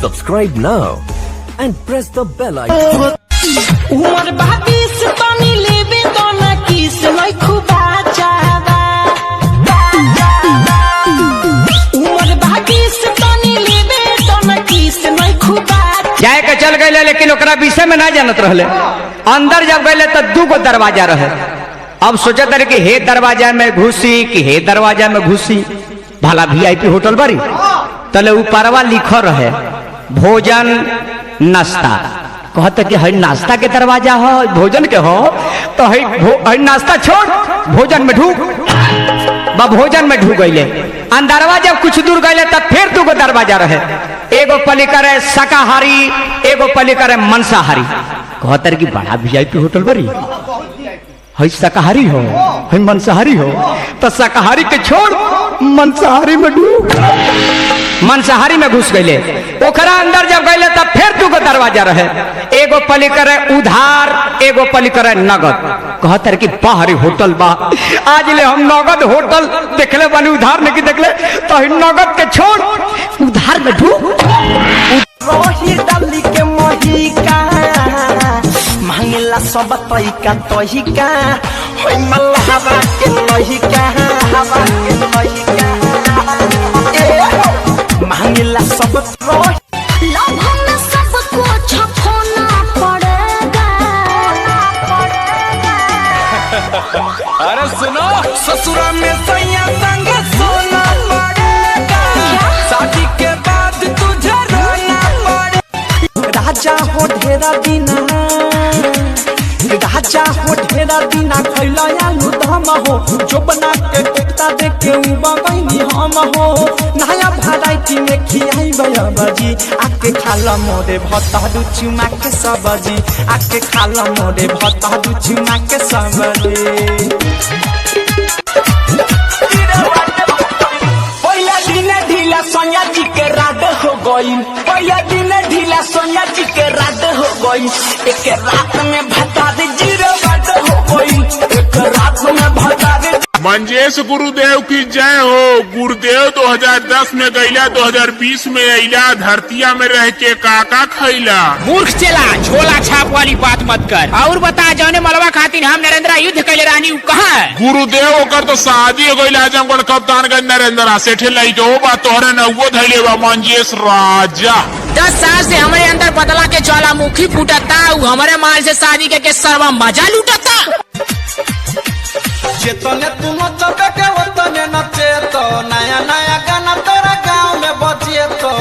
Subscribe now and press the bell icon. उमर बातीस तनी लेबे तो ना किस नहीं खुबा चाहदा उमर बातीस तनी लेबे तो ना किस नहीं खुबा जाए के चल गए लेकिन ओकरा विषय में ना जानत रहले। अंदर जब गए तो 2 गो दरवाजा रहे। अब सोचत रहे कि हे दरवाजा में घुसी कि हे दरवाजा में घुसी। भला VIP होटल बारी तले ऊपरवा लिखल रहे भोजन नाश्ता। कहते कि हई नाश्ता के दरवाजा हो भोजन के हो तो हई नाश्ता छोड़ भोजन में ढूक। भोजन में ढूक गईले। अंदरवा जब कुछ दूर गए तब फिर 2 गो दरवाजा रहे। एगो पलिकर है शाकाहारी एगो पलिकर है मांसाहारी। कहते कि बड़ा VIP होटल बरी हई शाकाहारी हो हई मांसाहारी हो तो शाकाहारी के छोड़ मांसाहारी में ढूक। मांसाहारी में घुस गए। ओकरा अंदर जब गए तब फिर 2 गो दरवाजा रहे। एगो पलिकर है उधार एगो पलिकर है नगद। कहते कि बाहरी होटल बा आज ले हम नगद होटल देखले बानी उधार नहीं देखले तो नगद के छोड़ उधार में ढूक। रोही डाली के मोहिका मांगला सब तोहिका तोहिका होय मल्लावा के तोहिका हवा के तोहिका मांगला सब रोही लम्हों में सबको छपोना पड़ेगा। अरे सुनो ससुरा में सैया संग सोना पड़ेगा शादी के बाद तुझे रोना पड़ेगा। राजा हो ढेरा दिना राजा हो ढेरा दिना खैला आलू दम हो जो बना के कोफ्ता दे के उबगैनी हम हो नया वैरायटी में खियाई बजी आके खाला मोरे भत्ता चुमा के सब्जी आके खाला मोरे भत्ता चुमा के सब्जी। पहिला दिन ढीला सोनिया जी के रात हो गई पहिला दिन ढीला सोनिया जी के रात हो गई एक रात में भत्ता दे जीरो बात हो गई एक रात में भत्ता दे। मंजेश गुरुदेव की जय हो। गुरुदेव 2010 में गईला 2020 में अइला धरतिया में रह के काका खैला। मूर्ख चला झोला छाप वाली बात मत कर और बता जौने मलवा खातिर हम नरेंद्र युद्ध कैले रानी कहाँ है। गुरुदेव ओकर तो शादी हो गई आजमगढ़ कप्तानगंज नरेंद्र सेठे लाई तो बात तोहरे न वो धैले बा मंजेश राजा। 10 साल से हमारे अंदर बदला के ज्वालामुखी फूटता हमारे माल से शादी के सर्वा मजा लूटता। चेतने तुम चबे के वतने नचे तो नया नया गाना तेरा गाँव में बजे तो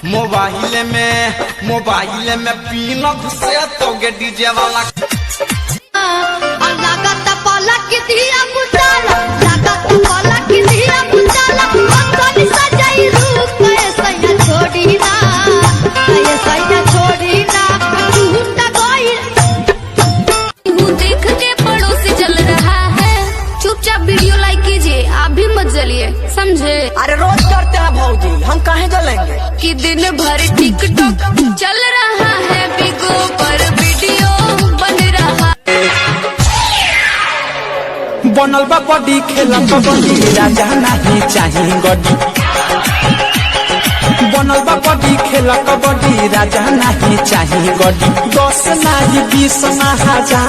मोबाइल में पीना घुसे तो गे डीजे वाला लागत पलक दिया बुझाला लागत पलक दिया बुझाला अपन सजाई रूप सैया छोड़ी ना सैया छोड़ी ना झूठा कोई देख के पड़ोसी जल रहा है चुपचाप वीडियो लाइक कीजिए आप भी मत जलिए समझे। अरे रोज करते हैं भौजी हम काहे जलेंगे कि दिन भर टिकटॉक चल रहा है बिगो पर वीडियो बन रहा बनल बा बॉडी खेला कबड्डी राजा नहीं चाहिए गड्डी बनल बा बॉडी खेला कबड्डी राजा नहीं चाहिए गड्डी 10 नहीं 20 ना 1000।